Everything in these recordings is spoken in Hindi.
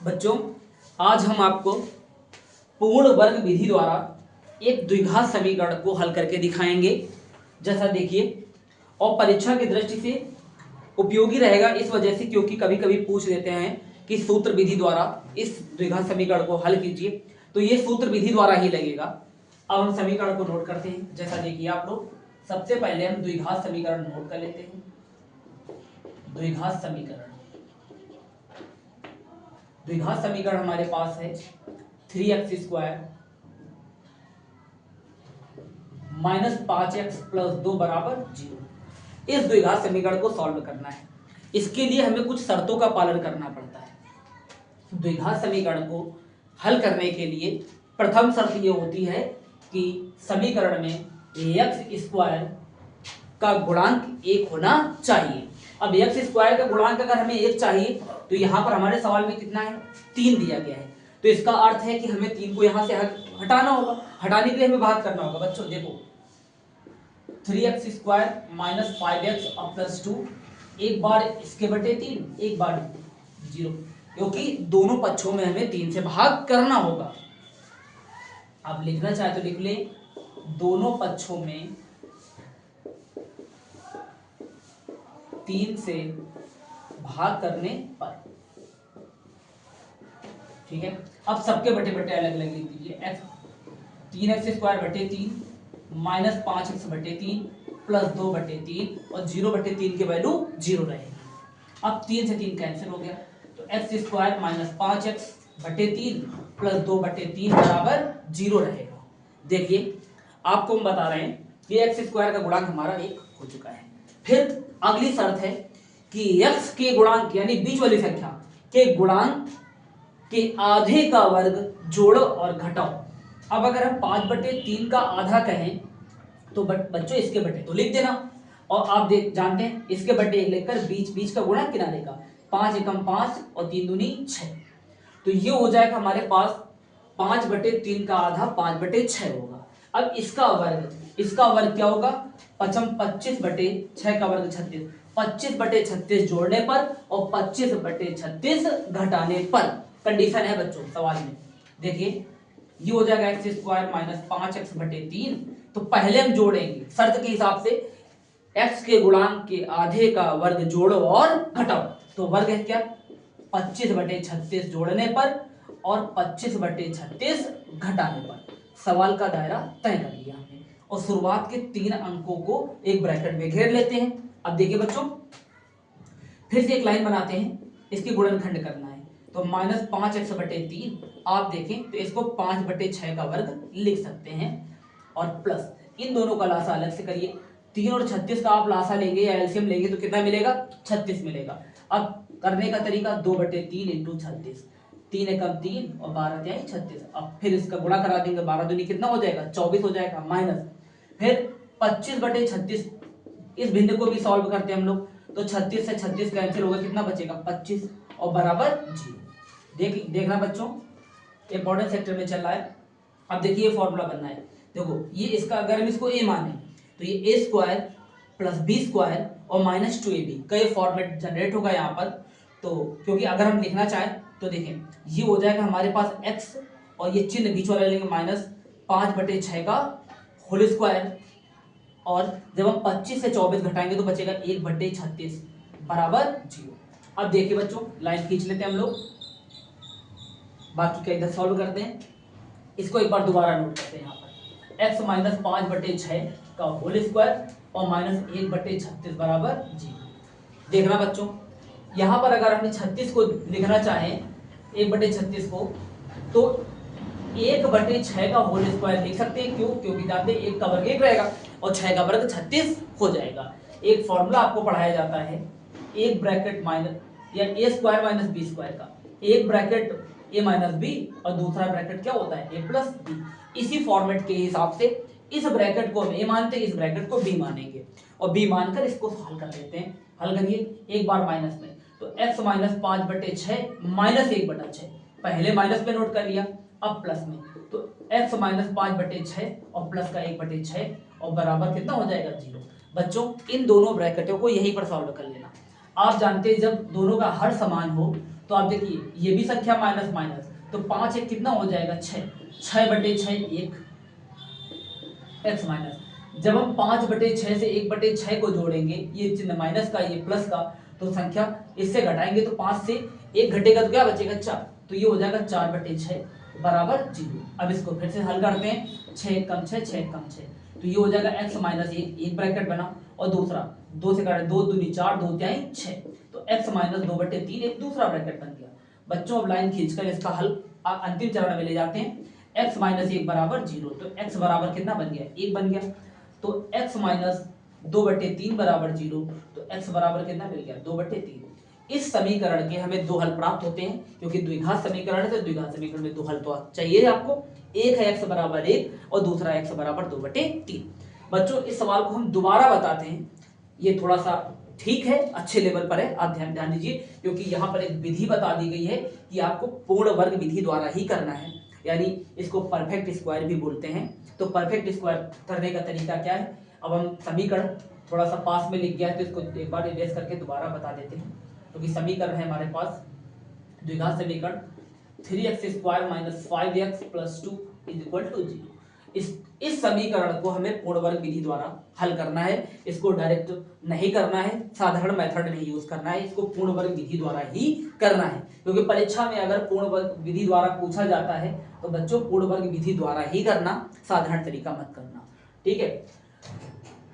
बच्चों, आज हम आपको पूर्ण वर्ग विधि द्वारा एक द्विघात समीकरण को हल करके दिखाएंगे। जैसा देखिए, और परीक्षा की दृष्टि से उपयोगी रहेगा इस वजह से क्योंकि कभी कभी पूछ लेते हैं कि सूत्र विधि द्वारा इस द्विघात समीकरण को हल कीजिए, तो ये सूत्र विधि द्वारा ही लगेगा। अब हम समीकरण को नोट करते हैं। जैसा देखिए आप लोग, सबसे पहले हम द्विघात समीकरण नोट कर लेते हैं। द्विघात समीकरण हमारे पास है 3x² माइनस 5x प्लस 2 बराबर 0। इस द्विघात समीकरण को सॉल्व करना है। इसके लिए हमें कुछ शर्तों का पालन करना पड़ता है। द्विघात समीकरण को हल करने के लिए प्रथम शर्त ये होती है कि समीकरण में x² का गुणांक 1 होना चाहिए। अब x² का गुणांक अगर हमें 1 चाहिए तो यहाँ पर हमारे सवाल में कितना है, 3 दिया गया है। तो इसका अर्थ है कि हमें 3 को यहाँ से हटाना होगा। हटाने के लिए हमें भाग करना होगा। बच्चों देखो, 3x² माइनस 5x प्लस 2, एक बार इसके बटे 3, एक बार 0, क्योंकि दोनों पक्षों में हमें 3 से भाग करना होगा। अब लिखना चाहे तो लिख ले, दोनों पक्षों में 3 से भाग करने पर, ठीक है। अब सबके बटे बटे अलग अलग लिख दीजिए। 3x² बटे 3 माइनस 5x बटे 3 प्लस 2 बटे 3 और 0 बटे 3 की वैल्यू 0 रहेगी। अब 3 से 3 कैंसिल हो गया, तो x² माइनस 5x बटे 3 प्लस 2 बटे 3 बराबर 0 रहेगा। देखिए, आपको हम बता रहे हैं कि x² का गुणांक हमारा 1 हो चुका है। फिर अगली शर्त है कि x के गुणांक यानी बीच वाली संख्या के गुणांक के आधे का वर्ग जोड़ो और घटाओ। अब अगर हम 5/3 का आधा कहें तो बच्चों इसके बटे तो लिख देना, और आप जानते हैं इसके बटे 1 लिखकर बीच का गुणा किनारे का, 5 एकम 5 और 3 दूनी 6। तो ये हो जाएगा हमारे पास 5/3 का आधा 5/6 होगा। अब इसका वर्ग क्या होगा, 25/6 का वर्ग 36, 25/36 जोड़ने पर और 25/36 घटाने पर कंडीशन है बच्चों सवाल में। देखिए, ये हो जाएगा x² माइनस 5x बटे 3। तो पहले हम जोड़ेंगे शर्त के हिसाब से, x के गुणांक के आधे का वर्ग जोड़ो और घटाओ। तो वर्ग है क्या, 25/36 जोड़ने पर और 25/36 घटाने पर। सवाल का दायरा तय कर लिया हमने, और शुरुआत के 3 अंकों को एक ब्रैकेट में घेर लेते हैं। अब देखिए बच्चों, फिर से एक लाइन बनाते हैं, इसकी गुणनखंड करना है। तो माइनस 5x बटे 3, आप देखें तो इसको 5/6 का वर्ग लिख सकते हैं, और प्लस इन दोनों का लासा अलग से करिए। 3 और 36 का आप लासा लेंगे या एलसीएम लेंगे तो कितना मिलेगा, 36 मिलेगा। अब करने का तरीका 2/3 इंटू 36, 3 एकम 3 और 12 यानी 36। अब फिर इसका गुणा करा देंगे, 12 दूनी कितना हो जाएगा, 24 हो जाएगा। माइनस फिर 25/36, इस भिन्न को भी सॉल्व करते हैं हम लोग, तो 36 से 36 कैंसिल होगा, कितना बचेगा 25 और बराबर 0। देखना बच्चों, इंपॉर्टेंट सेक्टर में चल रहा है। अब देखिए ये फॉर्मूला बनना है। देखो, ये इसका अगर हम इसको a माने तो ये a² प्लस b² और माइनस 2ab का ये फॉर्मेट जनरेट होगा यहाँ पर। तो क्योंकि अगर हम लिखना चाहें तो देखें, ये हो जाएगा हमारे पास x और ये चिन्ह बीच वाला लेंगे माइनस 5/6 का होल स्क्वायर, और जब हम 25 से 24 घटाएंगे तो बचेगा 1/36 बराबर 0। अब देखिए बच्चों, लाइन खींच लेते हैं हम लोग, बाकी का इधर सॉल्व करते हैं। इसको एक बार दोबारा नोट करते हैं। यहाँ पर x माइनस 5/6 का होल स्क्वायर और माइनस 1/36 बराबर 0। देखना बच्चों, यहाँ पर अगर हमने 36 को लिखना चाहें, 1/36 को, तो 1/6 का होल स्क्वायर लिख सकते हैं। क्यों, क्योंकि जानते हैं 1 का वर्ग 1 रहेगा और 6 का वर्ग 36 हो जाएगा। एक फॉर्मूला आपको पढ़ाया जाता है, एक ब्रैकेट माइनस या a² माइनस b² का, एक ब्रैकेट a माइनस b और दूसरा ब्रैकेट क्या होता है, a प्लस b। इसी फॉर्मेट के हिसाब से इस ब्रैकेट को हम a मानते हैं, इस ब्रैकेट को b मानेंगे, और b मानकर इसको हल कर लेते हैं। हल करिए, एक बार माइनस में, तो x माइनस 5/6 माइनस 1/6, पहले माइनस में नोट कर लिया, अब प्लस में, तो x माइनस 5/6 और प्लस का 1/6 और बराबर कितना हो जाएगा, 0। बच्चों, इन दोनों ब्रैकेटों को यहीं पर सॉल्व कर लेना। आप जानते हैं जब दोनों का हर समान हो तो आप देखिए ये भी संख्या माइनस माइनस, तो 5 एक कितना हो जाएगा 6, 6/6 1 x माइनस। जब हम 5/6 से 1/6 को जोड़ेंगे, ये चिन्ह माइनस का ये प्लस का, तो संख्या इससे घटाएंगे तो 5 से 1 घटेगा तो क्या बचेगा 4, तो ये हो जाएगा 4/6 बराबर 0। अब इसको फिर से हल करते हैं, 6 कम 6 6 कम 6, तो ये हो जाएगा x माइनस 1, एक ब्रैकेट बना, और दूसरा 2 से काटे 2 दूनी 4 2 तिहाई 6, तो x माइनस 2/3 एक दूसरा ब्रैकेट बन गया। बच्चों अब लाइन खींचकर इसका हल अंतिम चरण में ले जाते हैं। x माइनस 1 बराबर 0, तो x बराबर कितना बन गया 1 बन गया, तो x माइनस 2/3 बराबर 0, तो x बराबर कितना मिल गया 2/3। इस समीकरण के हमें दो हल प्राप्त होते हैं, क्योंकि द्विघात समीकरण है तो द्विघात समीकरण में दो हल तो चाहिए आपको, एक है x बराबर 1 और दूसरा x बराबर 2/3। बच्चों इस सवाल को हम दोबारा बताते हैं, ये थोड़ा सा ठीक है अच्छे लेवल पर है, आप ध्यान दीजिए, क्योंकि यहाँ पर एक विधि बता दी गई है कि आपको पूर्ण वर्ग विधि द्वारा ही करना है, यानी इसको परफेक्ट स्क्वायर भी बोलते हैं। तो परफेक्ट स्क्वायर करने का तरीका क्या है, अब हम समीकरण थोड़ा सा पास में लिख गया है तो इसको एक बार इरेज करके दोबारा बता देते हैं। क्योंकि समीकरण है हमारे पास द्विघात समीकरण 3x² - 5x + 2 = 0। इस समीकरण को हमें पूर्ण वर्ग विधि द्वारा हल करना है, इसको डायरेक्ट नहीं करना है, साधारण मेथड नहीं यूज करना है, इसको पूर्ण वर्ग विधि द्वारा ही करना है। क्योंकि परीक्षा में अगर पूर्ण वर्ग विधि द्वारा पूछा जाता है तो बच्चों पूर्ण वर्ग विधि द्वारा ही करना, साधारण तरीका मत करना, ठीक है।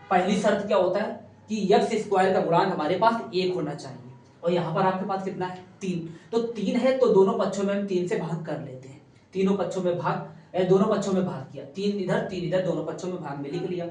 पहली शर्त क्या होता है कि x² का गुणांक हमारे पास 1 होना चाहिए, और यहाँ पर आपके पास कितना है 3, तो 3 है तो दोनों पक्षों में हम 3 से भाग कर लेते हैं, तीनों पक्षों में भाग, दोनों पक्षों में भाग किया, 3 इधर दोनों पक्षों में भाग में लिख लिया।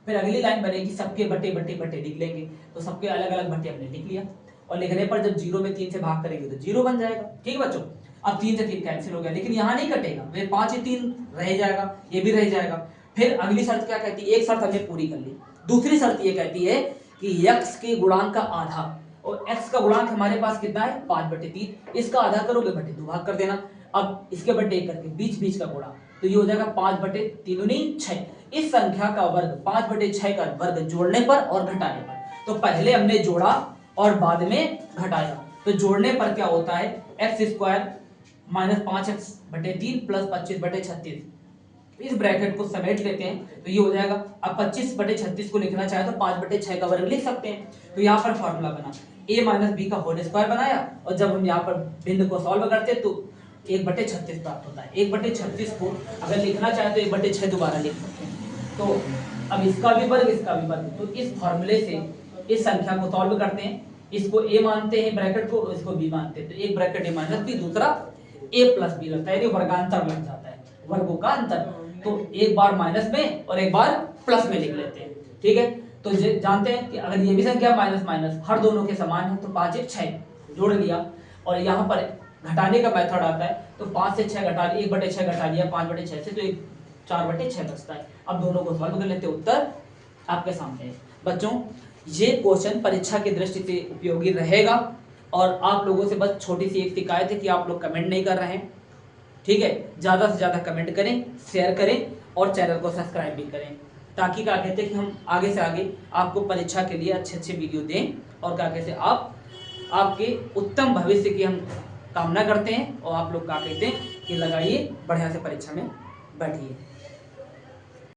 फिर अगली लाइन बनेगी सबके बटे बटे बटे लिख लेंगे, तो सबके अलग अलग बटे हमने लिख लिया, और लिखने पर जब 0 में 3 से भाग करेंगे तो 0 बन जाएगा, ठीक है बच्चों। अब 3 से 3 कैंसिल हो गया, लेकिन यहाँ नहीं कटेगा, वे 5 से 3 रह जाएगा, ये भी रह जाएगा। फिर अगली शर्त क्या कहती है, एक शर्त हमने पूरी कर ली, दूसरी शर्त ये कहती है कि x के गुणांक का आधा, और x का गुणांक हमारे पास कितना है 5/3, इसका आधा करोगे बटे 2 भाग कर देना, अब इसके बटे 1 करके बीच बीच का गुणा, तो ये हो जाएगा 5/3 6। इस संख्या का वर्ग 5/6 का वर्ग जोड़ने पर और घटाने पर, तो पहले हमने जोड़ा और बाद में घटाया, तो जोड़ने पर क्या होता है x² - 5x/3 + 25/36, इस ब्रैकेट को समेट लेते हैं तो ये हो जाएगा। अब 25/36 को लिखना चाहे तो 5/6 का वर्ग लिख सकते हैं, तो यहाँ पर फॉर्मूला बना a - b का होल स्क्वायर बनाया, और जब हम यहाँ पर भिन्न को सॉल्व करते हैं तो 1/36 प्राप्त होता है। 1/36 को अगर लिखना चाहे तो 1/6 दोबारा लिख सकते हैं। तो अब इसका भी वर्ग इसका भी वर्ग, तो इस फॉर्मूले से इस संख्या को सॉल्व करते हैं, इसको a मानते हैं ब्रैकेट को, इसको b मानते हैं, तो एक ब्रैकेट a - b, दूसरा a + b लगता है, ये वर्गांतर लग जाता है, वर्गों का अंतर, तो एक बार माइनस में और एक बार प्लस में लिख लेते हैं, ठीक है। तो जानते हैं कि अगर ये भी संख्या माइनस माइनस हर दोनों के समान है तो 5 1 6 जोड़ लिया, और यहाँ पर घटाने का मेथड आता है, तो 5 से 6 घटा लिया, 1/6 घटा लिया 5/6 से, तो 4/6 बचता है। अब दोनों को सॉल्व कर लेते, उत्तर आपके सामने है। बच्चों ये क्वेश्चन परीक्षा की दृष्टि से उपयोगी रहेगा, और आप लोगों से बस छोटी सी एक शिकायत है कि आप लोग कमेंट नहीं कर रहे हैं, ठीक है। ज्यादा से ज्यादा कमेंट करें, शेयर करें और चैनल को सब्सक्राइब भी करें, ताकि क्या कहते हैं कि हम आगे से आगे आपको परीक्षा के लिए अच्छे अच्छे वीडियो दें, और क्या कहते हैं आपके उत्तम भविष्य की हम कामना करते हैं, और आप लोग क्या कहते हैं कि लगाइए बढ़िया से परीक्षा में बैठिए।